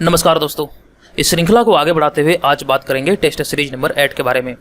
नमस्कार दोस्तों, इस श्रृंखला को आगे बढ़ाते हुए आज बात करेंगे टेस्ट सीरीज नंबर 8 के बारे में।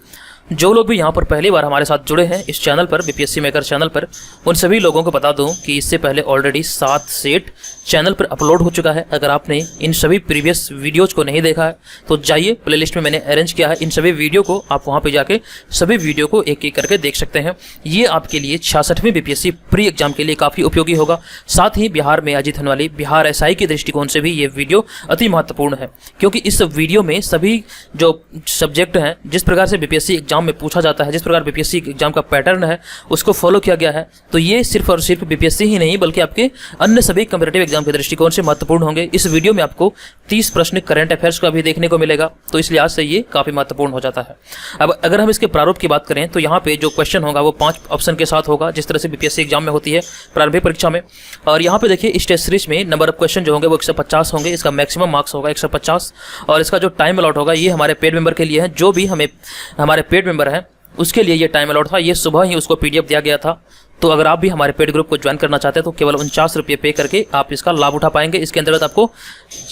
जो लोग भी यहाँ पर पहली बार हमारे साथ जुड़े हैं इस चैनल पर, बीपीएससी मेकर चैनल पर, उन सभी लोगों को बता दूं कि इससे पहले ऑलरेडी 7 सेट चैनल पर अपलोड हो चुका है। अगर आपने इन सभी प्रीवियस वीडियोज़ को नहीं देखा है तो जाइए, प्लेलिस्ट में मैंने अरेंज किया है इन सभी वीडियो को, आप वहाँ पर जाके सभी वीडियो को एक एक करके देख सकते हैं। ये आपके लिए 66वीं बीपीएससी प्री एग्जाम के लिए काफ़ी उपयोगी होगा। साथ ही बिहार में आयोजित होने वाली बिहार एसआई के दृष्टिकोण से भी ये वीडियो अति महत्वपूर्ण है, क्योंकि इस वीडियो में सभी जो सब्जेक्ट हैं, जिस प्रकार से बीपीएससी एग्जाम में पूछा जाता है, जिस प्रकार बीपीएससी एग्जाम का पैटर्न है उसको फॉलो किया गया है। तो ये सिर्फ और सिर्फ बीपीएससी ही नहीं बल्कि आपके अन्य सभी कॉम्पिटिटिव एग्जाम के दृष्टिकोण से महत्वपूर्ण होंगे। इस वीडियो में आपको 30 प्रश्न करंट अफेयर्स का भी देखने को मिलेगा, तो इस लिहाज से ये काफ़ी महत्वपूर्ण हो जाता है। अब अगर हम इसके प्रारूप की बात करें तो यहाँ पे जो क्वेश्चन होगा वो 5 ऑप्शन के साथ होगा, जिस तरह से बीपीएससी एग्जाम में होती है प्रारंभिक परीक्षा में। और यहाँ पे देखिए इस टेस्ट सीरीज में नंबर ऑफ क्वेश्चन जो होंगे वो 150 होंगे, इसका मैक्सिमम मार्क्स होगा 150। और इसका जो टाइम अलॉट होगा ये हमारे पेड मेंबर के लिए है। जो भी हमारे पेड मेंबर है उसके लिए ये टाइम अलॉट था। ये सुबह ही उसको पीडीएफ दिया गया था। तो अगर आप भी हमारे पेड ग्रुप को ज्वाइन करना चाहते हैं तो केवल 49 रुपये पे करके आप इसका लाभ उठा पाएंगे। इसके अंतर्गत आपको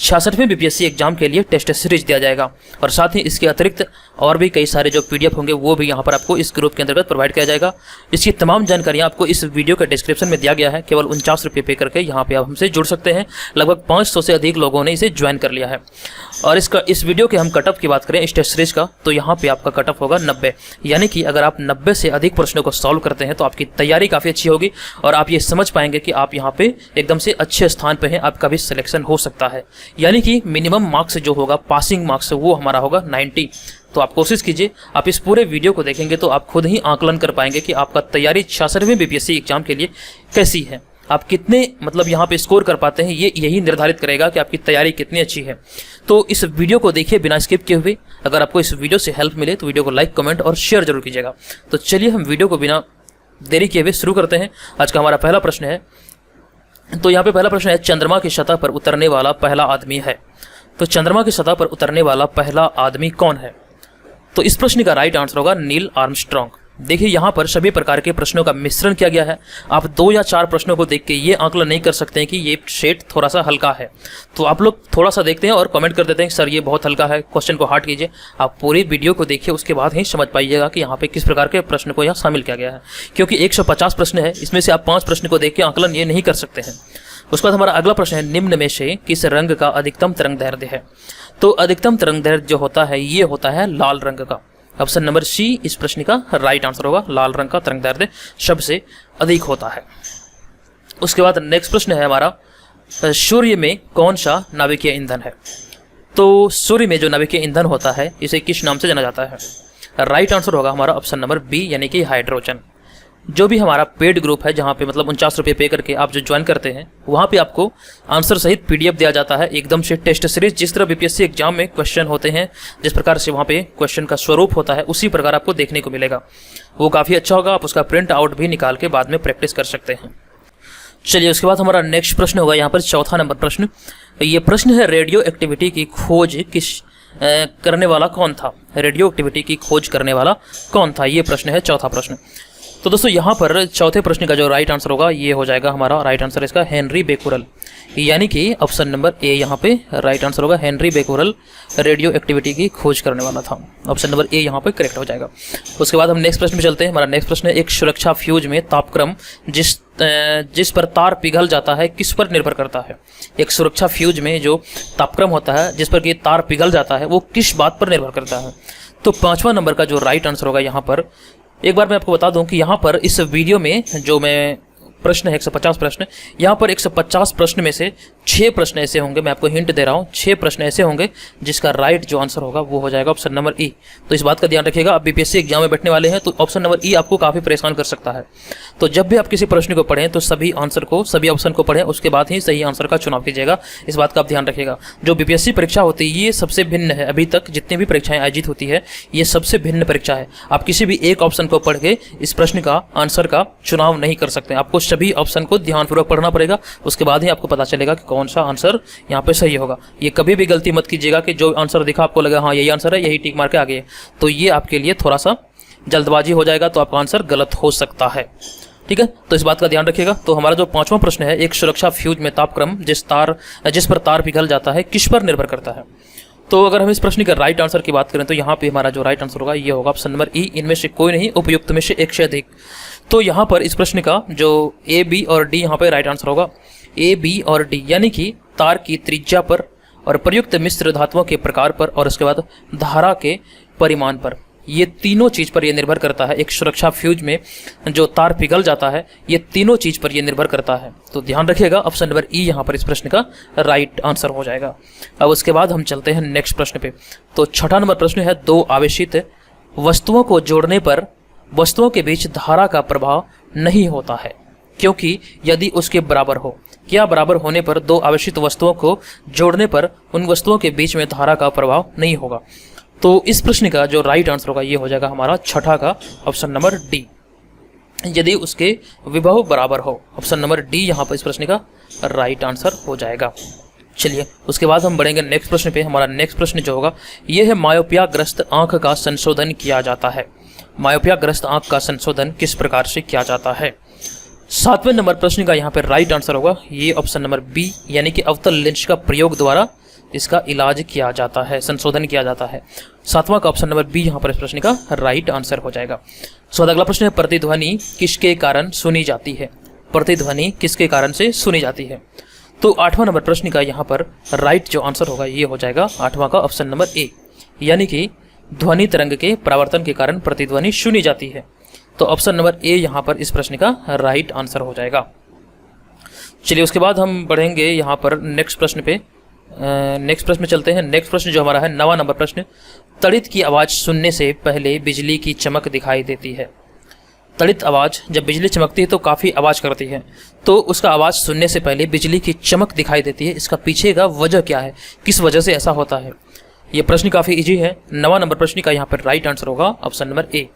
66वीं बीपीएससी एग्जाम के लिए टेस्ट सीरीज दिया जाएगा, और साथ ही इसके अतिरिक्त और भी कई सारे जो पीडीएफ होंगे वो भी यहाँ पर आपको इस ग्रुप के अंतर्गत प्रोवाइड किया जाएगा। इसकी तमाम जानकारियाँ आपको इस वीडियो के डिस्क्रिप्शन में दिया गया है। केवल 49 रुपये पे करके यहाँ पे आप हमसे जुड़ सकते हैं। लगभग 500 से अधिक लोगों ने इसे ज्वाइन कर लिया है। और इस वीडियो के हम कटअप की बात करें इस टेस्ट सीरीज का, तो यहाँ पे आपका कटअप होगा 90, यानी कि अगर आप 90 से अधिक प्रश्नों को सॉल्व करते हैं तो आपकी तैयारी काफ़ी अच्छी होगी और आप ये समझ पाएंगे कि आप यहाँ पे एकदम से अच्छे स्थान पे हैं, आपका भी सिलेक्शन हो सकता है। यानी कि मिनिमम मार्क्स जो होगा, पासिंग मार्क्स, वो हमारा होगा 90। तो आप कोशिश कीजिए, आप इस पूरे वीडियो को देखेंगे तो आप खुद ही आकलन कर पाएंगे कि आपका तैयारी 66वीं बीपीएससी एग्जाम के लिए कैसी है, आप कितने यहाँ पे स्कोर कर पाते हैं। ये यही निर्धारित करेगा कि आपकी तैयारी कितनी अच्छी है। तो इस वीडियो को देखिए बिना स्किप किए हुए। अगर आपको इस वीडियो से हेल्प मिले तो वीडियो को लाइक, कमेंट और शेयर जरूर कीजिएगा। तो चलिए हम वीडियो को बिना देरी किए हुए शुरू करते हैं। आज का हमारा पहला प्रश्न है, तो यहाँ पे पहला प्रश्न है, चंद्रमा की सतह पर उतरने वाला पहला आदमी है। तो चंद्रमा की सतह पर उतरने वाला पहला आदमी कौन है? तो इस प्रश्न का राइट आंसर होगा नील आर्मस्ट्रॉन्ग। देखिए यहाँ पर सभी प्रकार के प्रश्नों का मिश्रण किया गया है। आप 2 या 4 प्रश्नों को देख के ये आकलन नहीं कर सकते हैं कि ये सेट थोड़ा सा हल्का है। तो आप लोग थोड़ा सा देखते हैं और कमेंट कर देते हैं सर ये बहुत हल्का है, क्वेश्चन को हार्ड कीजिए। आप पूरी वीडियो को देखिए, उसके बाद ही समझ पाइएगा कि यहाँ पे किस प्रकार के प्रश्न को यहाँ शामिल किया गया है। क्योंकि 150 प्रश्न है, इसमें से आप 5 प्रश्न को देख के आकलन ये नहीं कर सकते हैं। उसके बाद हमारा अगला प्रश्न है, निम्न में से किस रंग का अधिकतम तरंग दैर्ध्य है? तो अधिकतम तरंग दैर्ध्य जो होता है ये होता है लाल रंग का। ऑप्शन नंबर सी इस प्रश्न का राइट आंसर होगा। लाल रंग का तरंग दैर्ध्य सबसे अधिक होता है। उसके बाद नेक्स्ट प्रश्न है हमारा, सूर्य में कौन सा नाभिकीय ईंधन है? तो सूर्य में जो नाभिकीय ईंधन होता है इसे किस नाम से जाना जाता है? राइट आंसर होगा हमारा ऑप्शन नंबर बी, यानी कि हाइड्रोजन। जो भी हमारा पेड ग्रुप है, जहाँ पे 49 रुपये पे करके आप जो ज्वाइन करते हैं, वहाँ पे आपको आंसर सहित पीडीएफ दिया जाता है एकदम से। टेस्ट सीरीज जिस तरह बीपीएससी एग्जाम में क्वेश्चन होते हैं, जिस प्रकार से वहाँ पे क्वेश्चन का स्वरूप होता है, उसी प्रकार आपको देखने को मिलेगा। वो काफ़ी अच्छा होगा। आप उसका प्रिंट आउट भी निकाल के बाद में प्रैक्टिस कर सकते हैं। चलिए उसके बाद हमारा नेक्स्ट प्रश्न होगा यहाँ पर चौथा नंबर प्रश्न। ये प्रश्न है, रेडियो एक्टिविटी की खोज करने वाला कौन था? रेडियो एक्टिविटी की खोज करने वाला कौन था? ये प्रश्न है चौथा प्रश्न। तो दोस्तों यहाँ पर चौथे प्रश्न का जो राइट आंसर होगा ये हो जाएगा हमारा राइट आंसर इसका हेनरी बेकुरल, यानी कि ऑप्शन नंबर ए यहाँ पे राइट आंसर होगा। हेनरी बेकुरल रेडियो एक्टिविटी की खोज करने वाला था। ऑप्शन नंबर ए यहाँ पे करेक्ट हो जाएगा। उसके बाद हम नेक्स्ट प्रश्न में चलते हैं। हमारा नेक्स्ट प्रश्न है, एक सुरक्षा फ्यूज में तापक्रम जिस पर तार पिघल जाता है किस पर निर्भर करता है? एक सुरक्षा फ्यूज में जो तापक्रम होता है जिस पर कि तार पिघल जाता है वो किस बात पर निर्भर करता है? तो 5वां नंबर का जो राइट आंसर होगा यहाँ पर, एक बार मैं आपको बता दूं कि यहाँ पर इस वीडियो में जो मैं प्रश्न है 150 प्रश्न, यहाँ पर 150 प्रश्न में से 6 प्रश्न ऐसे होंगे, मैं आपको हिंट दे रहा हूँ, 6 प्रश्न ऐसे होंगे जिसका राइट जो आंसर होगा वो हो जाएगा ऑप्शन नंबर ई। तो इस बात का ध्यान रखिएगा, आप बीपीएससी एग्जाम में बैठने वाले हैं तो ऑप्शन नंबर ई आपको काफ़ी परेशान कर सकता है। तो जब भी आप किसी प्रश्न को पढ़ें तो सभी ऑप्शन को पढ़ें, उसके बाद ही सही आंसर का चुनाव कीजिएगा। इस बात का आप ध्यान रखिएगा। जो बीपीएससी परीक्षा होती है ये सबसे भिन्न है। अभी तक जितनी भी परीक्षाएं आयोजित होती है ये सबसे भिन्न परीक्षा है। आप किसी भी एक ऑप्शन को पढ़ के इस प्रश्न का आंसर का चुनाव नहीं कर सकते। आपको सभी ऑप्शन को ध्यानपूर्वक पढ़ना पड़ेगा, उसके बाद ही आपको पता चलेगा कि कौन सा आंसर यहाँ पे सही होगा। ये कभी भी गलती मत कीजिएगा कि जो आंसर दिखा आपको लगा हाँ यही आंसर है, यही टिक मार के आगे, तो ये आपके लिए थोड़ा सा जल्दबाजी हो जाएगा, तो आपका आंसर गलत हो सकता है। ठीक है, तो इस बात का ध्यान रखिएगा। तो हमारा जो पांचवा प्रश्न है, एक सुरक्षा फ्यूज में तापक्रम जिस पर तार पिघल जाता है किस पर निर्भर करता है। तो अगर हम इस प्रश्न का राइट आंसर की बात करें तो यहाँ पे हमारा जो राइट आंसर होगा ये होगा ऑप्शन नंबर ई, इनमें से कोई नहीं, उपयुक्त में से एक से अधिक। तो यहाँ पर इस प्रश्न का जो ए, बी और डी यहाँ पे राइट आंसर होगा। ए, बी और डी यानी कि तार की त्रिज्या पर और प्रयुक्त मिश्र धातुओं के प्रकार पर और उसके बाद धारा के परिमाण पर, ये तीनों चीज़ पर यह निर्भर करता है। एक सुरक्षा फ्यूज में जो तार पिघल जाता है, ये तीनों चीज़ पर यह निर्भर करता है। तो ध्यान रखिएगा, ऑप्शन नंबर ई यहाँ पर इस प्रश्न का राइट आंसर हो जाएगा। अब उसके बाद हम चलते हैं नेक्स्ट प्रश्न पे। तो छठा नंबर प्रश्न है, दो आवेशित वस्तुओं को जोड़ने पर वस्तुओं के बीच धारा का प्रभाव नहीं होता है, क्योंकि यदि उसके बराबर हो। क्या बराबर होने पर दो आवेशित वस्तुओं को जोड़ने पर उन वस्तुओं के बीच में धारा का प्रभाव नहीं होगा। तो इस प्रश्न का जो राइट आंसर होगा ये हो जाएगा हमारा छठा का ऑप्शन नंबर डी, यदि उसके विभव बराबर हो। ऑप्शन नंबर डी यहाँ पर इस प्रश्न का राइट आंसर हो जाएगा। चलिए उसके बाद हम बढ़ेंगे नेक्स्ट प्रश्न पे। हमारा नेक्स्ट प्रश्न जो होगा ये है, मायोपिया ग्रस्त आंख का संशोधन किया जाता है। मायोपिया ग्रस्त आंख का संशोधन किस प्रकार से किया जाता है। सातवें नंबर प्रश्न का यहाँ पर राइट आंसर होगा ये ऑप्शन नंबर बी, यानी कि अवतल लेंस का प्रयोग द्वारा इसका इलाज किया जाता है, संशोधन किया जाता है। सातवां का ऑप्शन नंबर बी यहाँ पर इस प्रश्न का राइट आंसर हो जाएगा। सो अगला प्रश्न है, प्रतिध्वनि किसके कारण सुनी जाती है। प्रतिध्वनि किसके कारण से सुनी जाती है। तो आठवां नंबर प्रश्न का यहाँ पर राइट जो आंसर होगा ये हो जाएगा आठवां का ऑप्शन नंबर ए, यानी कि ध्वनि तरंग के परावर्तन के कारण प्रतिध्वनि सुनी जाती है। तो ऑप्शन नंबर ए यहाँ पर इस प्रश्न का राइट आंसर हो जाएगा। चलिए उसके बाद हम बढ़ेंगे यहाँ पर नेक्स्ट प्रश्न पे। नेक्स्ट प्रश्न में चलते हैं। नेक्स्ट प्रश्न जो हमारा है 9वां नंबर प्रश्न, तड़ित की आवाज़ सुनने से पहले बिजली की चमक दिखाई देती है। तड़ित आवाज़, जब बिजली चमकती है तो काफ़ी आवाज़ करती है, तो उसका आवाज़ सुनने से पहले बिजली की चमक दिखाई देती है। इसका पीछे का वजह क्या है, किस वजह से ऐसा होता है। ये प्रश्न काफ़ी इजी है। 9वां नंबर प्रश्न का यहाँ पर राइट आंसर होगा ऑप्शन नंबर ए,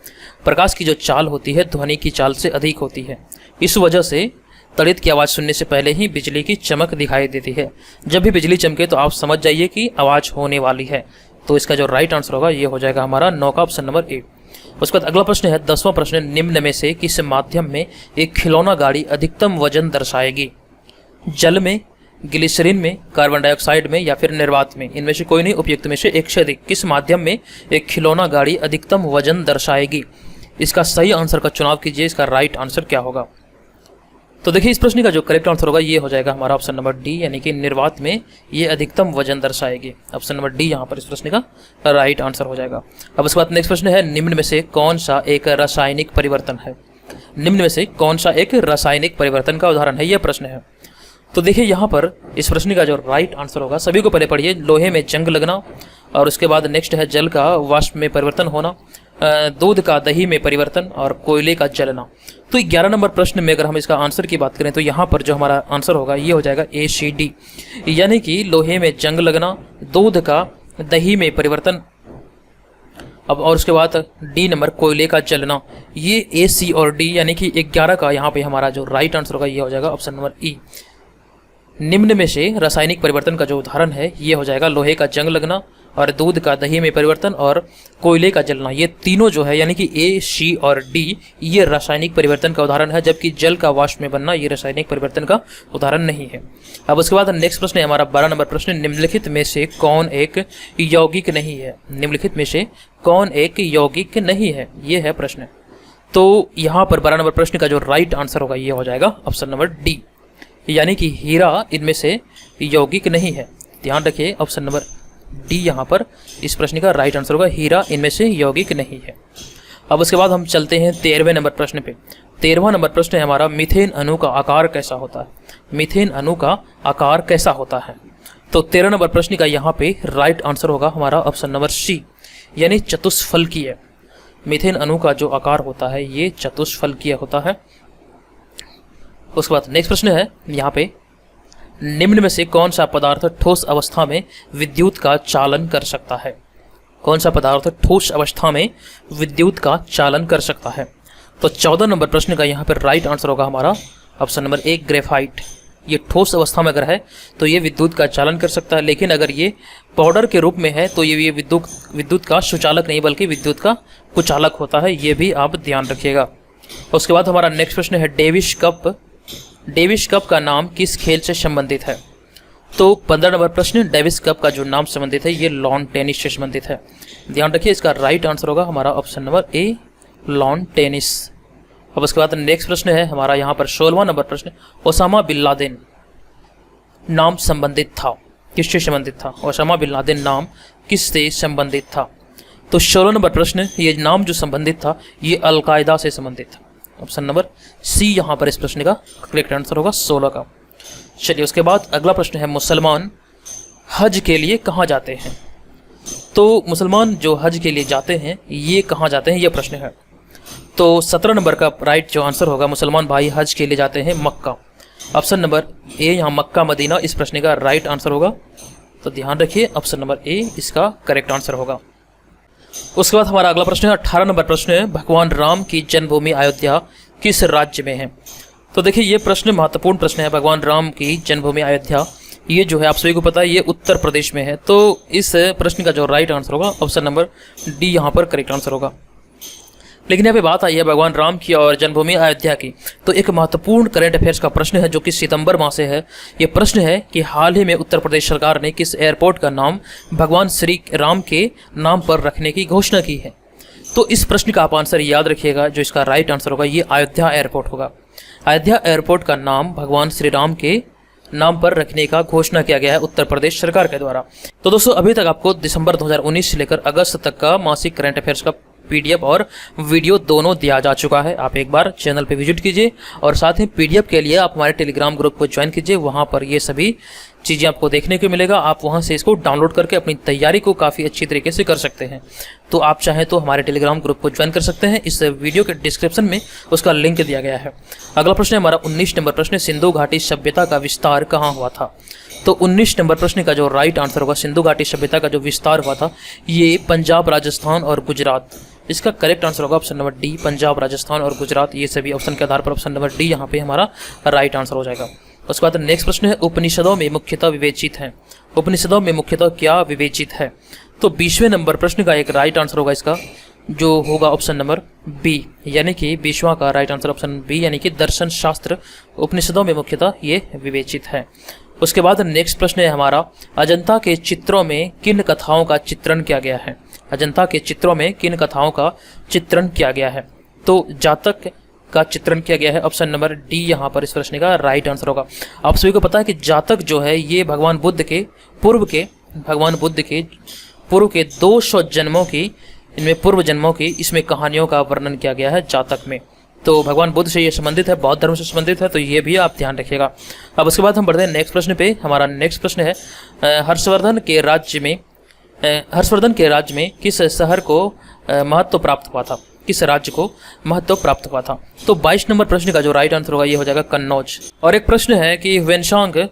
प्रकाश की जो चाल होती है ध्वनि की चाल से अधिक होती है, इस वजह से तड़ित की आवाज़ सुनने से पहले ही बिजली की चमक दिखाई देती है। जब भी बिजली चमके तो आप समझ जाइए कि आवाज़ होने वाली है। तो इसका जो राइट आंसर होगा ये हो जाएगा हमारा 9 का ऑप्शन नंबर ए। उसके बाद अगला प्रश्न है 10वां प्रश्न, निम्न में से किस माध्यम में एक खिलौना गाड़ी अधिकतम वजन दर्शाएगी। जल में, ग्लिसरीन में, कार्बन डाइऑक्साइड में या फिर निर्वात में, इनमें से कोई नहीं, उपयुक्त में से एक से अधिक। किस माध्यम में एक खिलौना गाड़ी अधिकतम वजन दर्शाएगी। इसका सही आंसर का चुनाव कीजिए। इसका राइट आंसर क्या होगा। तो देखिए इस प्रश्न का जो करेक्ट आंसर होगा ये हो जाएगा हमारा ऑप्शन नंबर डी, यानी कि निर्वात में ये अधिकतम वजन दर्शाएगी। ऑप्शन नंबर डी यहाँ पर इस प्रश्न का राइट आंसर हो जाएगा। अब उसके बाद नेक्स्ट प्रश्न है, निम्न में से कौन सा एक रासायनिक परिवर्तन है। निम्न में से कौन सा एक रासायनिक परिवर्तन का उदाहरण है, यह प्रश्न है। तो देखिए यहाँ पर इस प्रश्न का जो राइट आंसर होगा, सभी को पहले पढ़िए, लोहे में जंग लगना, और उसके बाद नेक्स्ट है जल का वाष्प में परिवर्तन होना, दूध का दही में परिवर्तन और कोयले का जलना। तो 11 नंबर प्रश्न में अगर हम इसका आंसर की बात करें तो यहाँ पर जो हमारा आंसर होगा ये हो जाएगा ए, सी, डी, यानी कि लोहे में जंग लगना, दूध का दही में परिवर्तन, अब और उसके बाद डी नंबर कोयले का जलना। ये ए, सी और डी यानी कि 11 का यहाँ पे हमारा जो राइट आंसर होगा ये हो जाएगा ऑप्शन नंबर ई। निम्न में से रासायनिक परिवर्तन का जो उदाहरण है ये हो जाएगा लोहे का जंग लगना और दूध का दही में परिवर्तन और कोयले का जलना। ये तीनों जो है यानी कि ए, सी और डी ये रासायनिक परिवर्तन का उदाहरण है, जबकि जल का वाष्प में बनना ये रासायनिक परिवर्तन का उदाहरण नहीं है। अब उसके बाद नेक्स्ट प्रश्न है हमारा 12 नंबर प्रश्न, निम्नलिखित में से कौन एक यौगिक नहीं है। निम्नलिखित में से कौन एक यौगिक नहीं है, ये है प्रश्न। तो यहाँ पर 12 नंबर प्रश्न का जो राइट आंसर होगा ये हो जाएगा ऑप्शन नंबर डी, यानी कि हीरा इनमें से यौगिक नहीं है। ध्यान रखिए ऑप्शन नंबर डी यहाँ पर इस प्रश्न का राइट आंसर होगा, हीरा इनमें से यौगिक नहीं है। अब उसके बाद हम चलते हैं 13वें नंबर प्रश्न पे। 13वां नंबर प्रश्न है हमारा, मीथेन अणु का आकार कैसा होता है। मीथेन अणु का आकार कैसा होता है। तो 13 नंबर प्रश्न का यहाँ पे राइट आंसर होगा हमारा ऑप्शन नंबर सी, यानी चतुष्फलकीय। मीथेन अणु का जो आकार होता है ये चतुष्फलकीय होता है। उसके बाद नेक्स्ट प्रश्न है यहाँ पे, निम्न में से कौन सा पदार्थ ठोस अवस्था में विद्युत का चालन कर सकता है। कौन सा पदार्थ ठोस अवस्था में विद्युत का चालन कर सकता है। तो 14 नंबर प्रश्न का यहाँ पर राइट आंसर होगा हमारा ऑप्शन नंबर ए, ग्रेफाइट। ये ठोस अवस्था में अगर है तो ये विद्युत का चालन कर सकता है, लेकिन अगर ये पाउडर के रूप में है तो ये विद्युत का सुचालक नहीं बल्कि विद्युत का कुचालक होता है। ये भी आप ध्यान रखिएगा। उसके बाद हमारा नेक्स्ट प्रश्न है डेविस कप का नाम किस खेल से संबंधित है। तो 15 नंबर प्रश्न, डेविस कप का जो नाम संबंधित है ये लॉन टेनिस से संबंधित है। ध्यान रखिए, इसका राइट आंसर होगा हमारा option number A, lawn tennis. अब उसके बाद नेक्स्ट प्रश्न है हमारा यहाँ पर 16वां नंबर प्रश्न, ओसामा बिन लादेन नाम संबंधित था, किससे संबंधित था। ओसामा बिन लादेन नाम किससे संबंधित था। तो 16 नंबर प्रश्न, ये नाम जो संबंधित था ये अलकायदा से संबंधित था। ऑप्शन नंबर सी यहाँ पर इस प्रश्न का करेक्ट आंसर होगा 16 का। चलिए उसके बाद अगला प्रश्न है, मुसलमान हज के लिए कहाँ जाते हैं। तो मुसलमान जो हज के लिए जाते हैं ये कहाँ जाते हैं, ये प्रश्न है। तो 17 नंबर का राइट जो आंसर होगा, मुसलमान भाई हज के लिए जाते हैं मक्का। ऑप्शन नंबर ए यहाँ मक्का मदीना इस प्रश्न का राइट आंसर होगा। तो ध्यान रखिए, ऑप्शन नंबर ए इसका करेक्ट आंसर होगा। उसके बाद हमारा अगला प्रश्न है 18 नंबर प्रश्न है, भगवान राम की जन्मभूमि अयोध्या किस राज्य में है। तो देखिए ये प्रश्न महत्वपूर्ण प्रश्न है। भगवान राम की जन्मभूमि अयोध्या ये जो है आप सभी को पता है ये उत्तर प्रदेश में है। तो इस प्रश्न का जो राइट आंसर होगा ऑप्शन नंबर डी यहाँ पर करेक्ट आंसर होगा। लेकिन यहाँ पे बात आई है भगवान राम की और जन्मभूमि अयोध्या की, तो एक महत्वपूर्ण करंट अफेयर्स का प्रश्न है जो कि सितंबर माह से है। ये प्रश्न है कि हाल ही में उत्तर प्रदेश सरकार ने किस एयरपोर्ट का नाम भगवान श्री राम के नाम पर रखने की घोषणा की है। तो इस प्रश्न का आप आंसर याद रखिएगा, जो इसका राइट आंसर होगा ये अयोध्या एयरपोर्ट होगा। अयोध्या एयरपोर्ट का नाम भगवान श्री राम के नाम पर रखने का घोषणा किया गया है उत्तर प्रदेश सरकार के द्वारा। तो दोस्तों अभी तक आपको दिसंबर 2019 से लेकर अगस्त तक का मासिक करंट अफेयर्स का पीडीएफ और वीडियो दोनों दिया जा चुका है। आप एक बार चैनल पे विजिट कीजिए और साथ ही पीडीएफ के लिए आप हमारे टेलीग्राम ग्रुप को ज्वाइन कीजिए। वहाँ पर ये सभी चीज़ें आपको देखने को मिलेगा। आप वहाँ से इसको डाउनलोड करके अपनी तैयारी को काफ़ी अच्छी तरीके से कर सकते हैं। तो आप चाहें तो हमारे टेलीग्राम ग्रुप को ज्वाइन कर सकते हैं। इस वीडियो के डिस्क्रिप्शन में उसका लिंक दिया गया है। अगला प्रश्न है हमारा 19 नंबर प्रश्न, सिंधु घाटी सभ्यता का विस्तार कहाँ हुआ था। तो 19 नंबर प्रश्न का जो राइट आंसर होगा, सिंधु घाटी सभ्यता का जो विस्तार हुआ था ये पंजाब, राजस्थान और गुजरात। इसका करेक्ट आंसर होगा option number D, Punjab, Rajasthan और गुजरात। ये सभी ऑप्शन के आधार पर ऑप्शन नंबर डी यहाँ पे हमारा राइट आंसर हो जाएगा। उसके बाद नेक्स्ट प्रश्न है, उपनिषदों में मुख्यतः विवेचित है। उपनिषदों में मुख्यतः क्या विवेचित है। तो 20वें नंबर प्रश्न का एक राइट आंसर होगा इसका जो होगा ऑप्शन नंबर बी, यानी कि 20वां का राइट आंसर ऑप्शन बी, यानी कि दर्शन शास्त्र उपनिषदों में मुख्यतः ये विवेचित है। उसके बाद नेक्स्ट प्रश्न है हमारा, अजंता के चित्रों में किन कथाओं का चित्रण किया गया है। अजंता के चित्रों में किन कथाओं का चित्रण किया गया है। तो जातक का चित्रण किया गया है। ऑप्शन नंबर डी यहाँ पर इस प्रश्न का राइट आंसर होगा। आप सभी को पता है कि जातक जो है ये भगवान बुद्ध के पूर्व के 200 जन्मों की, इनमें पूर्व जन्मों की इसमें कहानियों का वर्णन किया गया है जातक में। तो भगवान बुद्ध से ये संबंधित है, बौद्ध धर्म से संबंधित है, तो ये भी आप ध्यान रखिएगा। अब उसके बाद हम बढ़ते हैं नेक्स्ट प्रश्न पे। हमारा नेक्स्ट प्रश्न है, हर्षवर्धन के राज्य में किस शहर को महत्व प्राप्त हुआ था। किस राज्य को महत्व प्राप्त हुआ था। तो 22 नंबर प्रश्न का जो राइट आंसर होगा ये हो जाएगा कन्नौज। और एक प्रश्न है कि वेनशांग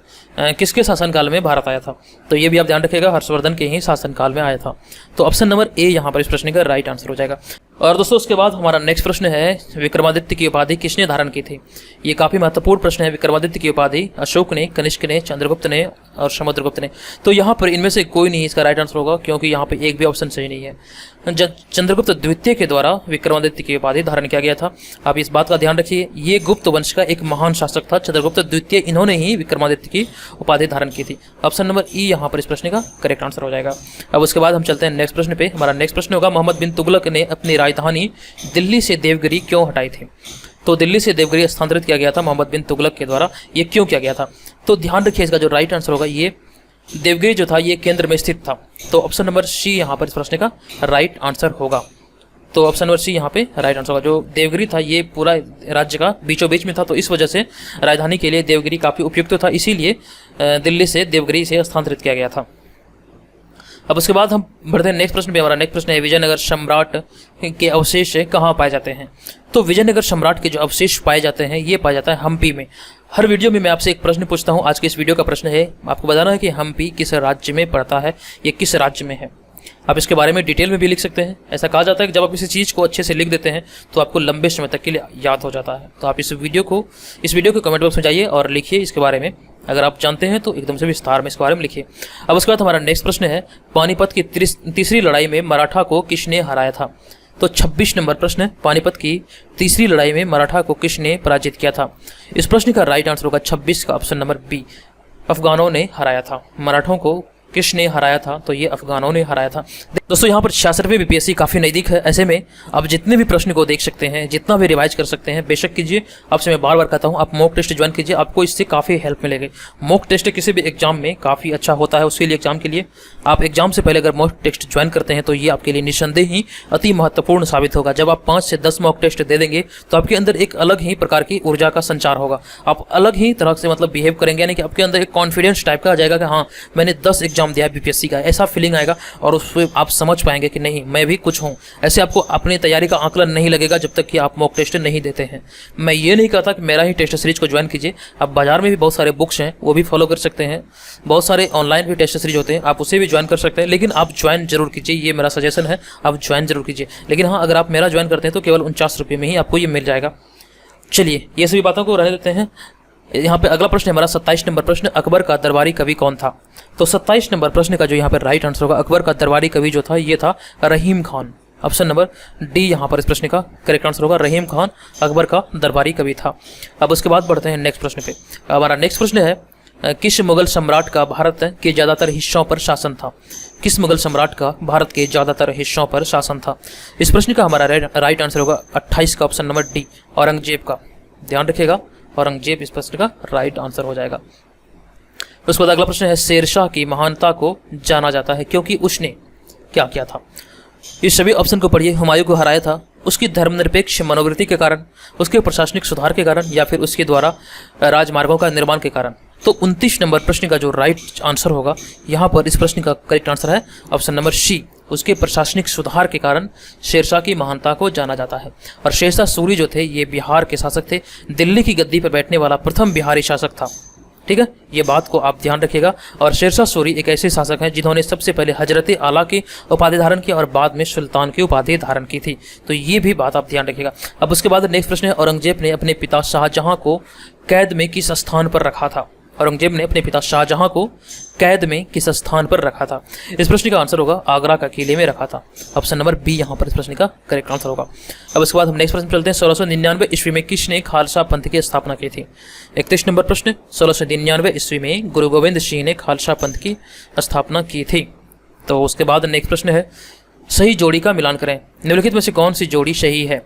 किसके शासनकाल में भारत आया था। तो ये भी आप ध्यान रखिएगा, हर्षवर्धन के ही शासनकाल में आया था। तो ऑप्शन नंबर ए यहाँ पर इस प्रश्न का राइट आंसर हो जाएगा। और दोस्तों उसके बाद हमारा नेक्स्ट प्रश्न है, विक्रमादित्य की उपाधि किसने धारण की थी। ये काफ़ी महत्वपूर्ण प्रश्न है। विक्रमादित्य की उपाधि अशोक ने, कनिष्क ने, चंद्रगुप्त ने और समुद्रगुप्त ने। तो यहाँ पर इनमें से कोई नहीं इसका राइट आंसर होगा, क्योंकि यहाँ पे एक भी ऑप्शन सही नहीं है। चंद्रगुप्त द्वितीय के द्वारा विक्रमादित्य की उपाधि धारण किया गया था। आप इस बात का ध्यान रखिए, ये गुप्त वंश का एक महान शासक था चंद्रगुप्त द्वितीय, इन्होंने ही विक्रमादित्य की उपाधि धारण की थी। ऑप्शन नंबर ई यहाँ पर इस प्रश्न का करेक्ट आंसर हो जाएगा। अब उसके बाद हम चलते हैं नेक्स्ट प्रश्न पे। हमारा नेक्स्ट प्रश्न होगा, मोहम्मद बिन तुगलक ने अपनी राजधानी दिल्ली से देवगिरी क्यों हटाई थी। तो दिल्ली से देवगिरी स्थानांतरित किया गया था मोहम्मद बिन तुगलक के द्वारा, ये क्यों किया गया था। तो ध्यान रखिए, इसका जो राइट आंसर होगा ये देवगिरी जो था ये केंद्र में स्थित था। तो ऑप्शन नंबर सी यहाँ पर इस प्रश्न का राइट आंसर होगा। तो ऑप्शन नंबर सी यहाँ पे राइट आंसर होगा। जो देवगिरी था ये पूरा राज्य का बीचों बीच में था, तो इस वजह से राजधानी के लिए देवगिरी काफ़ी उपयुक्त था, इसीलिए दिल्ली से देवगिरी से स्थानांतरित किया गया था। अब उसके बाद हम बढ़ते हैं नेक्स्ट प्रश्न पे। हमारा नेक्स्ट प्रश्न है, विजयनगर सम्राट के अवशेष कहाँ पाए जाते हैं। तो विजयनगर सम्राट के जो अवशेष पाए जाते हैं ये पाया जाता है हम्पी में। हर वीडियो में मैं आपसे एक प्रश्न पूछता हूँ। आज के इस वीडियो का प्रश्न है, आपको बताना है कि हम्पी किस राज्य में पड़ता है, ये किस राज्य में है। आप इसके बारे में डिटेल में भी लिख सकते हैं। ऐसा कहा जाता है कि जब आप किसी चीज़ को अच्छे से लिख देते हैं तो आपको लंबे समय तक के लिए याद हो जाता है। तो आप इस वीडियो को कमेंट बॉक्स में जाइए और लिखिए इसके बारे में। अगर आप जानते हैं तो एकदम से विस्तार में इसके बारे में लिखिए। अब उसके बाद हमारा नेक्स्ट प्रश्न है, पानीपत की तीसरी लड़ाई में मराठा को किसने हराया था। तो 26 नंबर प्रश्न है, पानीपत की तीसरी लड़ाई में मराठा को किसने पराजित किया था? इस प्रश्न का राइट आंसर होगा 26 का ऑप्शन नंबर बी, अफगानों ने हराया था। मराठों को किसने हराया था? तो ये अफगानों ने हराया था। दोस्तों यहाँ पर 66वें बीपीएससी काफ़ी नज़दीक है, ऐसे में आप जितने भी प्रश्न को देख सकते हैं, जितना भी रिवाइज कर सकते हैं, बेशक कीजिए। आपसे मैं बार बार कहता हूँ, आप मॉक टेस्ट ज्वाइन कीजिए, आपको इससे काफ़ी हेल्प मिलेगी। मॉक टेस्ट किसी भी एग्जाम में काफ़ी अच्छा होता है। उसके लिए एग्जाम के लिए आप एग्जाम से पहले अगर मॉक टेस्ट ज्वाइन करते हैं तो ये आपके लिए निस्संदेह ही अति महत्वपूर्ण साबित होगा। जब आप 5 से 10 मॉक टेस्ट दे देंगे तो आपके अंदर एक अलग ही प्रकार की ऊर्जा का संचार होगा। आप अलग ही तरह से मतलब बिहेव करेंगे, यानी कि आपके अंदर एक कॉन्फिडेंस टाइप का आ जाएगा कि हाँ मैंने 10 एग्जाम दिया है बीपीएससी का, ऐसा फीलिंग आएगा और उससे आप समझ पाएंगे कि नहीं मैं भी कुछ हूँ। ऐसे आपको अपनी तैयारी का आकलन नहीं लगेगा जब तक कि आप मॉक टेस्ट नहीं देते हैं। मैं ये नहीं कहता कि मेरा ही टेस्ट सीरीज को ज्वाइन कीजिए, आप बाजार में भी बहुत सारे बुक्स हैं वो भी फॉलो कर सकते हैं, बहुत सारे ऑनलाइन भी टेस्ट सीरीज होते हैं आप उसे भी ज्वाइन कर सकते हैं, लेकिन आप ज्वाइन जरूर कीजिए, ये मेरा सजेशन है, आप ज्वाइन जरूर कीजिए। लेकिन हाँ अगर आप मेरा ज्वाइन करते हैं तो केवल 49 रुपये में ही आपको ये मिल जाएगा। चलिए ये सभी बातों को रहने देते हैं। यहाँ पे अगला प्रश्न है हमारा 27 नंबर प्रश्न, अकबर का दरबारी कवि कौन था? तो 27 नंबर प्रश्न का जो यहाँ पे राइट आंसर होगा, अकबर का दरबारी कवि जो था ये था रहीम खान। ऑप्शन नंबर डी यहाँ पर इस प्रश्न का करेक्ट आंसर होगा, रहीम खान अकबर का दरबारी कवि था। अब उसके बाद बढ़ते हैं नेक्स्ट प्रश्न पे। हमारा नेक्स्ट प्रश्न है, किस मुगल सम्राट का भारत के ज़्यादातर हिस्सों पर शासन था? किस मुगल सम्राट का भारत के ज़्यादातर हिस्सों पर शासन था? इस प्रश्न का हमारा राइट आंसर होगा 28 का ऑप्शन नंबर डी, औरंगजेब का। ध्यान रखिएगा, औरंगजेब इस प्रश्न का राइट आंसर हो जाएगा। उसके बाद अगला प्रश्न है, शेरशाह की महानता को जाना जाता है क्योंकि उसने क्या किया था? इस सभी ऑप्शन को पढ़िए। हुमायूं को हराया था, उसकी धर्मनिरपेक्ष मनोवृत्ति के कारण, उसके प्रशासनिक सुधार के कारण, या फिर उसके द्वारा राजमार्गों का निर्माण के कारण। तो 29 नंबर प्रश्न का जो राइट आंसर होगा यहाँ पर इस प्रश्न का करेक्ट आंसर है ऑप्शन नंबर सी, उसके प्रशासनिक सुधार के कारण शेरशाह की महानता को जाना जाता है। और शेरशाह सूरी जो थे ये बिहार के शासक थे, दिल्ली की गद्दी पर बैठने वाला प्रथम बिहारी शासक था। ठीक है, ये बात को आप ध्यान रखिएगा। और शेरशाह सूरी एक ऐसे शासक हैं जिन्होंने सबसे पहले हजरत आला की उपाधि धारण की और बाद में सुल्तान की उपाधि धारण की थी। तो ये भी बात आप ध्यान रखिएगा। अब उसके बाद नेक्स्ट प्रश्न है, औरंगजेब ने अपने पिता शाहजहां को कैद में किस स्थान पर रखा था? औरंगजेब ने अपने पिता शाहजहां को कैद में किस स्थान पर रखा था? इस प्रश्न का आंसर होगा आगरा का किले में रखा था। ऑप्शन नंबर बी यहाँ पर इस प्रश्न का करेक्ट आंसर होगा। अब उसके बाद हम नेक्स्ट प्रश्न चलते हैं, 1699 ईस्वी में किसने खालसा पंथ की स्थापना की थी? 31 नंबर प्रश्न, 1699 ईस्वी में गुरु गोविंद सिंह ने खालसा पंथ की स्थापना की थी। तो उसके बाद नेक्स्ट प्रश्न है, सही जोड़ी का मिलान करें, निम्नलिखित में से कौन सी जोड़ी सही है?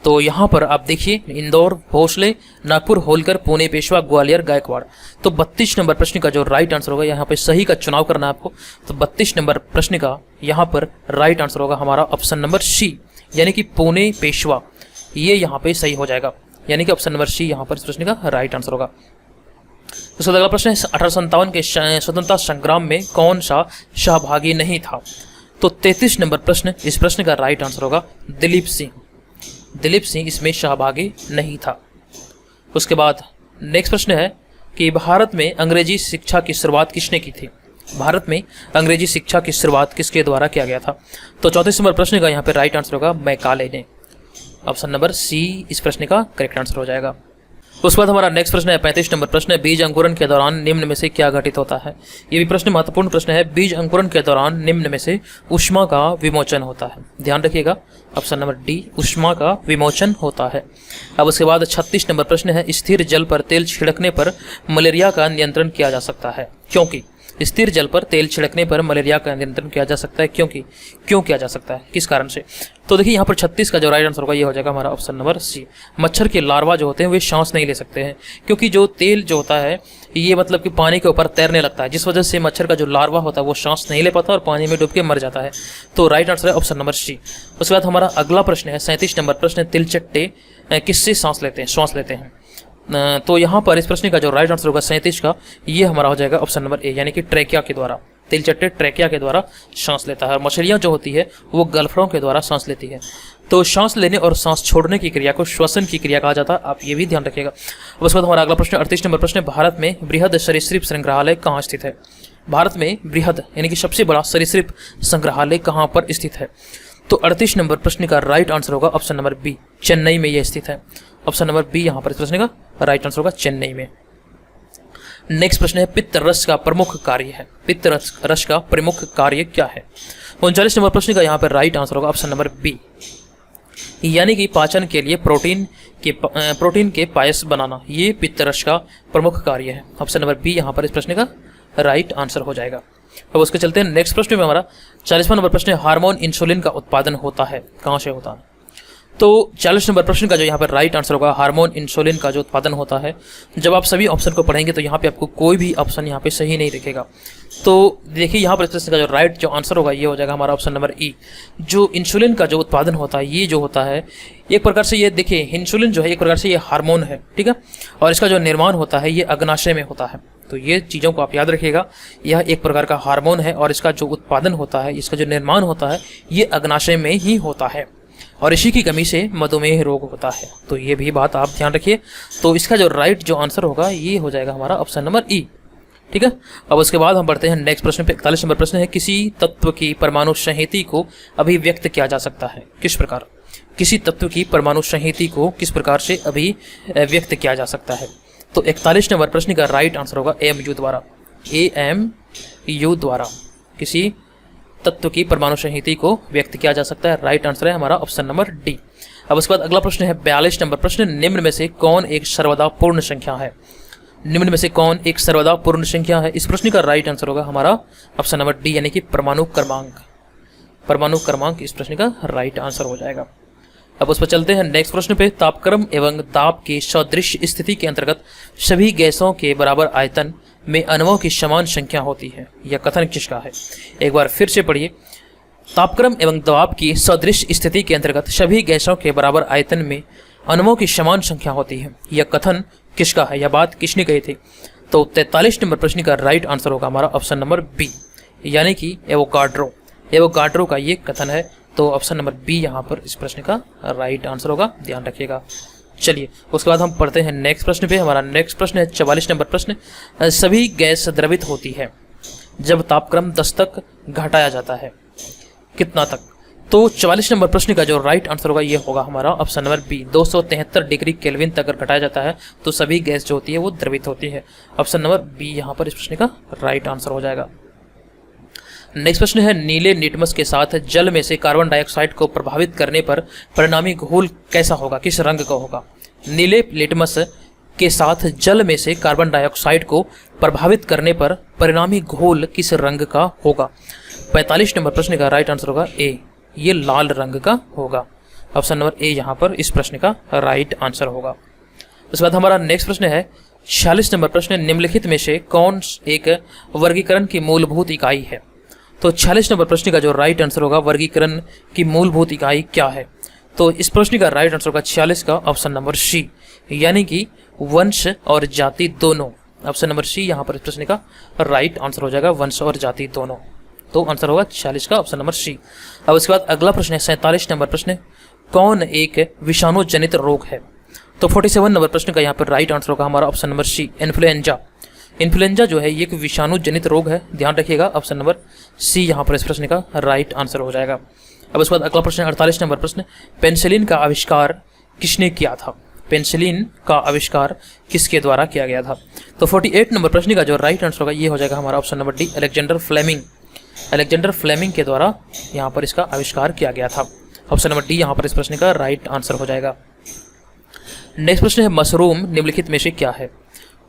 तो यहाँ पर आप देखिए, इंदौर भोसले, नागपुर होलकर, पुणे पेशवा, ग्वालियर गायकवाड़। तो 32 नंबर प्रश्न का जो राइट आंसर होगा, यहाँ पे सही का चुनाव करना है आपको। तो 32 नंबर प्रश्न का यहाँ पर राइट आंसर होगा हमारा ऑप्शन नंबर सी, यानी कि पुणे पेशवा, ये यहाँ पे सही हो जाएगा, यानी कि ऑप्शन नंबर सी यहाँ पर इस प्रश्न का राइट आंसर होगा। तो अगला प्रश्न है, 1857 के स्वतंत्रता संग्राम में कौन सा सहभागी नहीं था? तो 33 नंबर प्रश्न, इस प्रश्न का राइट आंसर होगा दिलीप सिंह। दिलीप सिंह इसमें सहभागी नहीं था। उसके बाद नेक्स्ट प्रश्न है कि भारत में अंग्रेजी शिक्षा की शुरुआत किसने की थी? भारत में अंग्रेजी शिक्षा की शुरुआत किसके द्वारा किया गया था? तो 34 नंबर प्रश्न का यहाँ पे राइट आंसर होगा मैकाले ने। ऑप्शन नंबर सी इस प्रश्न का करेक्ट आंसर हो जाएगा। उसके बाद हमारा नेक्स्ट प्रश्न है 35 नंबर प्रश्न है, बीज अंकुरण के दौरान निम्न में से क्या घटित होता है? ये भी प्रश्न महत्वपूर्ण प्रश्न है। बीज अंकुरण के दौरान निम्न में से ऊष्मा का विमोचन होता है। ध्यान रखिएगा, ऑप्शन नंबर डी ऊष्मा का विमोचन होता है। अब उसके बाद 36 नंबर प्रश्न है, स्थिर जल पर तेल छिड़कने पर मलेरिया का नियंत्रण किया जा सकता है क्योंकि? स्थिर जल पर तेल छिड़कने पर मलेरिया का नियंत्रण किया जा सकता है क्योंकि? क्यों किया जा सकता है, किस कारण से? तो देखिए यहाँ पर 36 का जो राइट आंसर होगा ये हो जाएगा हमारा ऑप्शन नंबर सी। मच्छर के लार्वा जो होते हैं वे सांस नहीं ले सकते हैं क्योंकि जो तेल जो होता है ये मतलब कि पानी के ऊपर तैरने लगता है, जिस वजह से मच्छर का जो लार्वा होता है वो सांस नहीं ले पाता और पानी में डूब के मर जाता है। तो राइट आंसर है ऑप्शन नंबर सी। उसके बाद हमारा अगला प्रश्न है 37 नंबर प्रश्न, तिलचट्टे किससे सांस लेते हैं? तो यहाँ पर इस प्रश्न का जो राइट आंसर होगा 37 का, ये हमारा हो जाएगा ऑप्शन नंबर ए, यानी कि ट्रैकिया के द्वारा। तिलचट्टे ट्रैकिया के द्वारा सांस लेता है और मछलियाँ जो होती है वो गल्फड़ों के द्वारा सांस लेती है। तो सांस लेने और सांस छोड़ने की क्रिया को श्वसन की क्रिया कहा जाता है, आप ये भी ध्यान रखिएगा। उसके बाद हमारा अगला प्रश्न 38 नंबर प्रश्न, भारत में बृहद सरीसृप संग्रहालय कहाँ स्थित है? भारत में बृहद यानी कि सबसे बड़ा सरीसृप संग्रहालय कहाँ पर स्थित है? तो 38 नंबर प्रश्न का राइट आंसर होगा ऑप्शन नंबर बी, चेन्नई में यह स्थित है। ऑप्शन नंबर बी यहाँ पर इस प्रश्न का राइट आंसर होगा चेन्नई में। नेक्स्ट प्रश्न है, पित्त रस का प्रमुख कार्य है। पित्त रस का प्रमुख कार्य क्या है? 39 नंबर प्रश्न का यहाँ पर राइट आंसर होगा ऑप्शन नंबर बी, यानी कि पाचन के लिए प्रोटीन के पायस बनाना, ये पित्तरस का प्रमुख कार्य है। ऑप्शन नंबर बी यहाँ पर इस प्रश्न का राइट आंसर हो जाएगा। अब उसके चलते हैं नेक्स्ट प्रश्न में। हमारा 40वां नंबर प्रश्न है, हार्मोन इंसुलिन का उत्पादन होता है कहाँ से होता है? तो 40 नंबर प्रश्न का जो यहाँ पर राइट आंसर होगा, हार्मोन इंसुलिन का जो उत्पादन होता है। जब आप सभी ऑप्शन को पढ़ेंगे तो यहाँ पे आपको कोई भी ऑप्शन यहाँ पे सही नहीं दिखेगा। तो देखिए यहाँ पर इस प्रश्न का जो राइट जो आंसर होगा ये हो जाएगा हमारा ऑप्शन नंबर ई। जो इंसुलिन का जो उत्पादन होता है, ये जो होता है एक प्रकार से, ये देखिए इंसुलिन जो है एक प्रकार से ये हार्मोन है, ठीक है, और इसका जो निर्माण होता है ये अग्नाशय में होता है। तो ये चीज़ों को आप याद रखिएगा, यह एक प्रकार का हार्मोन है और इसका जो उत्पादन होता है, इसका जो निर्माण होता है ये अग्नाशय में ही होता है, और इसी की कमी से मधुमेह रोग होता है। तो ये भी बात आप ध्यान रखिए। तो इसका जो राइट जो आंसर होगा ये हो जाएगा हमारा ऑप्शन नंबर ई, ठीक है। अब उसके बाद हम बढ़ते हैं नेक्स्ट प्रश्न पे। 41 नंबर प्रश्न है, किसी तत्व की परमाणु संहति को अभिव्यक्त किया जा सकता है किस प्रकार? किसी तत्व की परमाणु संहति को किस प्रकार से अभिव्यक्त किया जा सकता है? तो 41 नंबर प्रश्न का राइट आंसर होगा AMU द्वारा। AMU द्वारा किसी तत्व की परमाणु संहति को व्यक्त किया जा सकता है। राइट आंसर है हमारा ऑप्शन नंबर डी। अब उसके बाद अगला प्रश्न है 42 नंबर प्रश्न, निम्न में से कौन एक सर्वदा पूर्ण संख्या है? निम्न में से कौन एक सर्वदा पूर्ण संख्या है? इस प्रश्न का राइट आंसर होगा हमारा ऑप्शन नंबर डी, यानी कि परमाणु क्रमांक। परमाणु क्रमांक इस प्रश्न का राइट आंसर हो जाएगा। अब उस पर चलते हैं नेक्स्ट प्रश्न पे। तापक्रम एवं दाब की सदृश स्थिति के अंतर्गत सभी गैसों के बराबर आयतन में अणुओं की समान संख्या होती है, यह कथन किसका है? एक बार फिर से पढ़िए। तापक्रम एवं दबाव की सदृश स्थिति के अंतर्गत सभी गैसों के बराबर आयतन में अणुओं की समान संख्या होती है, यह कथन किसका है? यह बात किसने कही थी? तो 43 नंबर प्रश्न का राइट आंसर होगा हमारा ऑप्शन नंबर बी, यानी कि एवोगाड्रो। एवोगाड्रो का ये कथन है। तो ऑप्शन नंबर बी यहाँ पर इस प्रश्न का राइट आंसर होगा, ध्यान रखिएगा। चलिए उसके बाद हम पढ़ते हैं नेक्स्ट प्रश्न पे। हमारा नेक्स्ट प्रश्न है 44 नंबर प्रश्न, सभी गैस द्रवित होती है जब तापक्रम 10 तक घटाया जाता है, कितना तक? तो 44 नंबर प्रश्न का जो राइट आंसर होगा ये होगा हमारा option number B, 273 degree kelvin तक अगर घटाया जाता है तो सभी गैस जो होती है वो द्रवित होती है। ऑप्शन नंबर बी यहाँ पर इस प्रश्न का राइट आंसर हो जाएगा। नेक्स्ट प्रश्न है, नीले लिटमस के साथ जल में से कार्बन डाइऑक्साइड को प्रभावित करने पर परिणामी घोल कैसा होगा, किस रंग का होगा? नीले लिटमस के साथ जल में से कार्बन डाइऑक्साइड को प्रभावित करने पर परिणामी घोल किस रंग का होगा? 45 नंबर प्रश्न का राइट आंसर होगा ए, ये लाल रंग का होगा। ऑप्शन नंबर ए यहाँ पर इस प्रश्न का राइट आंसर होगा। उसके बाद हमारा नेक्स्ट प्रश्न है 46 नंबर प्रश्न, निम्नलिखित में से कौन एक वर्गीकरण की मूलभूत इकाई है? तो 46 नंबर प्रश्न का जो राइट आंसर होगा, वर्गीकरण की मूलभूत इकाई क्या है? तो इस प्रश्न का राइट आंसर होगा 46 का ऑप्शन नंबर सी, यानी कि वंश और जाति दोनों। ऑप्शन नंबर सी यहाँ पर इस प्रश्न का राइट आंसर हो जाएगा, वंश और जाति दोनों। तो आंसर होगा 46 का ऑप्शन नंबर सी। अब उसके बाद अगला प्रश्न है 47 नंबर प्रश्न, कौन एक विषाणु जनित रोग है? तो 47 नंबर प्रश्न का यहाँ पर राइट आंसर होगा हमारा option number C, influenza. Influenza जो है ये एक विषाणु जनित रोग है, ध्यान रखिएगा। ऑप्शन नंबर सी यहाँ पर इस प्रश्न का राइट आंसर हो जाएगा। अब उसके बाद अगला प्रश्न 48 नंबर प्रश्न, पेनिसिलिन का आविष्कार किसने किया था? पेनिसिलिन का आविष्कार किसके द्वारा किया गया था? तो 48 नंबर प्रश्न का जो राइट आंसर होगा ये हो जाएगा हमारा option number D, Alexander Fleming. Alexander Fleming के द्वारा यहाँ पर इसका आविष्कार किया गया था। ऑप्शन नंबर डी यहाँ पर इस प्रश्न का राइट आंसर हो जाएगा। नेक्स्ट प्रश्न है, मशरूम निम्नलिखित में से क्या है?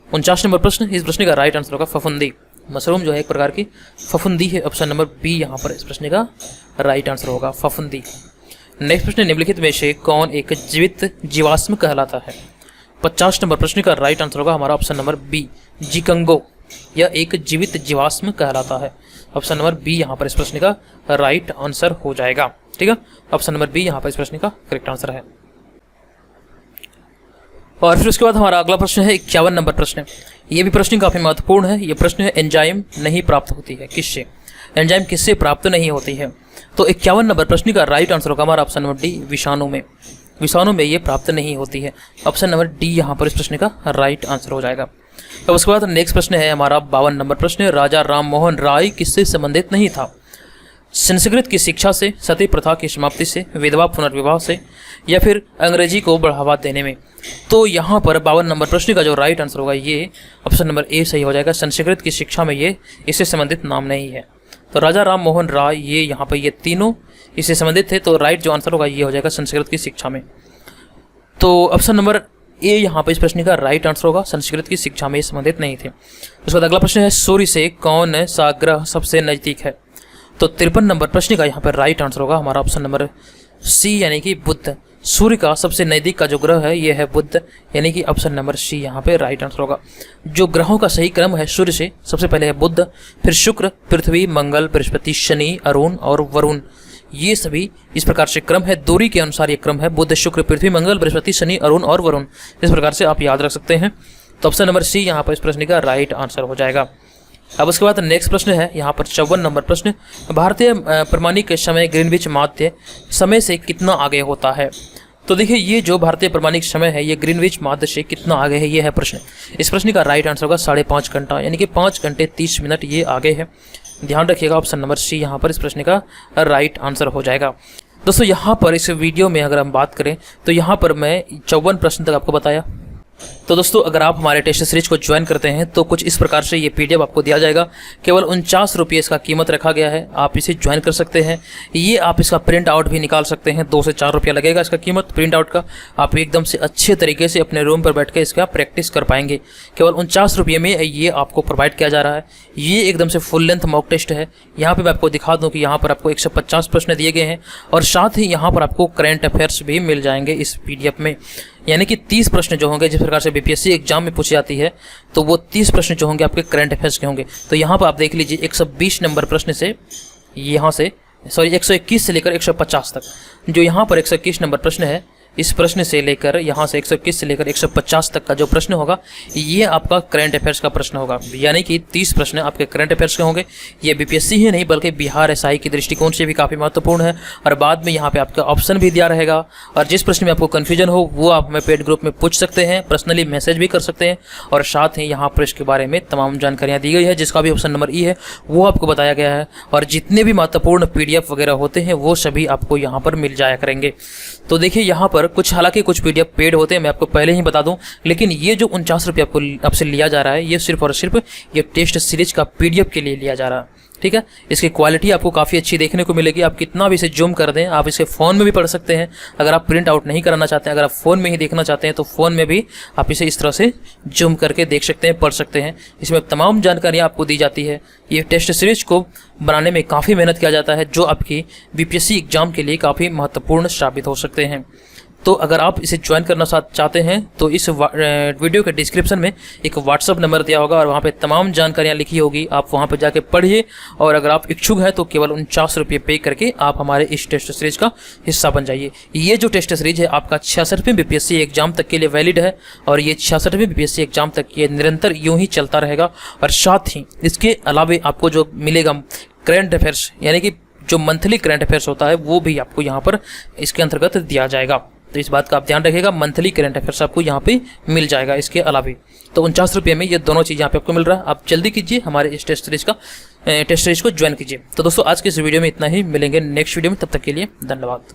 49 नंबर प्रश्न, इस प्रश्न का राइट आंसर होगा फफूंदी। मशरूम जो है एक प्रकार की फफूंदी है। ऑप्शन नंबर बी यहाँ पर इस प्रश्न का राइट आंसर होगा, फफूंदी। नेक्स्ट प्रश्न, निम्नलिखित में से कौन एक जीवित जीवाश्म कहलाता है? 50 नंबर प्रश्न का राइट आंसर होगा हमारा ऑप्शन नंबर बी, जिकंगो। यह एक जीवित जीवाश्म कहलाता है। ऑप्शन नंबर बी यहाँ पर इस प्रश्न का राइट आंसर हो जाएगा, ठीक है। ऑप्शन नंबर बी यहाँ पर इस प्रश्न का करेक्ट आंसर है। और फिर उसके बाद हमारा अगला प्रश्न है 51 नंबर प्रश्न। ये भी प्रश्न काफी महत्वपूर्ण है। ये प्रश्न है, एंजाइम नहीं प्राप्त होती है किससे? एंजाइम किससे प्राप्त नहीं होती है? तो 51 नंबर प्रश्न का राइट आंसर होगा हमारा ऑप्शन नंबर डी, विषाणु में। विषाणु में ये प्राप्त नहीं होती है। ऑप्शन नंबर डी यहाँ पर इस प्रश्न का राइट आंसर हो जाएगा। अब उसके बाद नेक्स्ट प्रश्न है हमारा 52 नंबर प्रश्न, राजा राम मोहन राय किससे संबंधित नहीं था? संस्कृत की शिक्षा से, सती प्रथा की समाप्ति से, विधवा पुनर्विवाह से, या फिर अंग्रेजी को बढ़ावा देने में? तो यहाँ पर 52 नंबर प्रश्न का जो राइट आंसर होगा ये ऑप्शन नंबर ए सही हो जाएगा। संस्कृत की शिक्षा में ये इससे संबंधित नाम नहीं है। तो राजा राम मोहन राय ये यहाँ पर ये तीनों इससे संबंधित थे। तो राइट जो आंसर होगा ये हो जाएगा संस्कृत की शिक्षा में। तो ऑप्शन नंबर ए यहाँ पर इस प्रश्न का राइट आंसर होगा, संस्कृत की शिक्षा में संबंधित नहीं थे। उसके बाद अगला प्रश्न है सूर्य से कौन सा ग्रह सबसे नजदीक है। तो 53 नंबर प्रश्न का यहाँ पर राइट आंसर होगा हमारा ऑप्शन नंबर सी यानी कि बुध। सूर्य का सबसे नज़दीक का जो ग्रह है ये है बुध, यानी कि ऑप्शन नंबर सी यहाँ पे राइट आंसर होगा। जो ग्रहों का सही क्रम है सूर्य से सबसे पहले है बुध, फिर शुक्र, पृथ्वी, मंगल, बृहस्पति, शनि, अरुण और वरुण। ये सभी इस प्रकार से क्रम है, दूरी के अनुसार ये क्रम है, बुध, शुक्र, पृथ्वी, मंगल, बृहस्पति, शनि, अरुण और वरुण। इस प्रकार से आप याद रख सकते हैं। तो ऑप्शन नंबर सी यहाँ पर इस प्रश्न का राइट आंसर हो जाएगा। अब उसके बाद नेक्स्ट प्रश्न है यहाँ पर 54 नंबर प्रश्न, भारतीय प्रमाणिक समय ग्रीनविच माध्य समय से कितना आगे होता है। तो देखिए ये जो भारतीय प्रमाणिक समय है ये ग्रीनविच माध्य से कितना आगे है, ये है प्रश्न। इस प्रश्न का राइट आंसर होगा 5.5 घंटा, यानी कि 5 घंटे 30 मिनट ये आगे है। ध्यान रखिएगा ऑप्शन नंबर सी यहाँ पर इस प्रश्न का राइट आंसर हो जाएगा। दोस्तों यहाँ पर इस वीडियो में अगर हम बात करें तो यहाँ पर मैं 54 प्रश्न तक आपको बताया। तो दोस्तों अगर आप हमारे टेस्ट सीरीज को ज्वाइन करते हैं तो कुछ इस प्रकार से ये पीडीएफ आपको दिया जाएगा। केवल 49 रुपये इसका कीमत रखा गया है, आप इसे ज्वाइन कर सकते हैं। ये आप इसका प्रिंट आउट भी निकाल सकते हैं, 2 से 4 रुपया लगेगा इसका कीमत प्रिंट आउट का। आप एकदम से अच्छे तरीके से अपने रूम पर बैठ के इसका प्रैक्टिस कर पाएंगे। केवल 49 रुपये में ये आपको प्रोवाइड किया जा रहा है। ये एकदम से फुल लेंथ मॉक टेस्ट है। यहाँ पर मैं आपको दिखा दूँ कि यहाँ पर आपको 150 प्रश्न दिए गए हैं और साथ ही यहाँ पर आपको करेंट अफेयर्स भी मिल जाएंगे इस पीडीएफ में। यानी कि 30 प्रश्न जो होंगे जिस प्रकार से बीपीएससी एग्जाम में पूछी जाती है तो वो 30 प्रश्न जो होंगे आपके करंट अफेयर्स के होंगे। तो यहाँ पर आप देख लीजिए 120 नंबर प्रश्न से यहाँ से 121 से लेकर 150 तक, जो यहाँ पर 121 नंबर प्रश्न है इस प्रश्न से लेकर यहाँ से 121 से लेकर 150 तक का जो प्रश्न होगा ये आपका करंट अफेयर्स का प्रश्न होगा। यानी कि 30 प्रश्न आपके करंट अफेयर्स के होंगे। ये बीपीएससी ही नहीं बल्कि बिहार एसआई के दृष्टिकोण से भी काफ़ी महत्वपूर्ण है। और बाद में यहाँ पे आपका ऑप्शन भी दिया रहेगा और जिस प्रश्न में आपको कन्फ्यूजन हो वो आप हमें पेड ग्रुप में पूछ सकते हैं, पर्सनली मैसेज भी कर सकते हैं। और साथ ही यहाँ पर इसके बारे में तमाम जानकारियाँ दी गई है, जिसका भी ऑप्शन नंबर ई है वो आपको बताया गया है। और जितने भी महत्वपूर्ण पीडीएफ वगैरह होते हैं वो सभी आपको यहाँ पर मिल जाया करेंगे। तो देखिए यहाँ पर हालांकि कुछ पीडीएफ पेड होते हैं, मैं आपको पहले ही बता दूं, लेकिन ये जो 49 रुपये आपसे लिया जा रहा है ये सिर्फ और सिर्फ ये टेस्ट सीरीज का पीडीएफ के लिए लिया जा रहा है। ठीक है, इसकी क्वालिटी आपको काफ़ी अच्छी देखने को मिलेगी। आप कितना भी इसे जूम कर दें, आप इसे फ़ोन में भी पढ़ सकते हैं। अगर आप प्रिंट आउट नहीं कराना चाहते हैं, अगर आप फ़ोन में ही देखना चाहते हैं तो फ़ोन में भी आप इसे इस तरह से जूम करके देख सकते हैं, पढ़ सकते हैं। इसमें तमाम जानकारियाँ आपको दी जाती है। ये टेस्ट सीरीज को बनाने में काफ़ी मेहनत किया जाता है, जो आपकी बीपीएससी एग्जाम के लिए काफ़ी महत्वपूर्ण साबित हो सकते हैं। तो अगर आप इसे ज्वाइन करना चाहते हैं तो इस वीडियो के डिस्क्रिप्शन में एक व्हाट्सअप नंबर दिया होगा और वहाँ पे तमाम जानकारियाँ लिखी होगी। आप वहाँ पे जाके पढ़िए और अगर आप इच्छुक हैं तो केवल 49 रुपये पे करके आप हमारे इस टेस्ट सीरीज का हिस्सा बन जाइए। ये जो टेस्ट सीरीज है आपका 66वें बीपीएससी एग्जाम तक के लिए वैलिड है और ये 66वें बीपीएससी एग्जाम तक ये निरंतर यूँ ही चलता रहेगा। और साथ ही इसके अलावा आपको जो मिलेगा करंट अफेयर्स, यानी कि जो मंथली करंट अफेयर्स होता है वो भी आपको यहाँ पर इसके अंतर्गत दिया जाएगा। तो इस बात का आप ध्यान रखिएगा, मंथली करंट अफेयर्स आपको यहाँ पे मिल जाएगा इसके अलावा। तो 49 रुपये में ये दोनों चीज़ यहाँ पे आपको मिल रहा है। आप जल्दी कीजिए, हमारे इस टेस्ट सीरीज को ज्वाइन कीजिए। तो दोस्तों आज के इस वीडियो में इतना ही, मिलेंगे नेक्स्ट वीडियो में, तब तक के लिए धन्यवाद।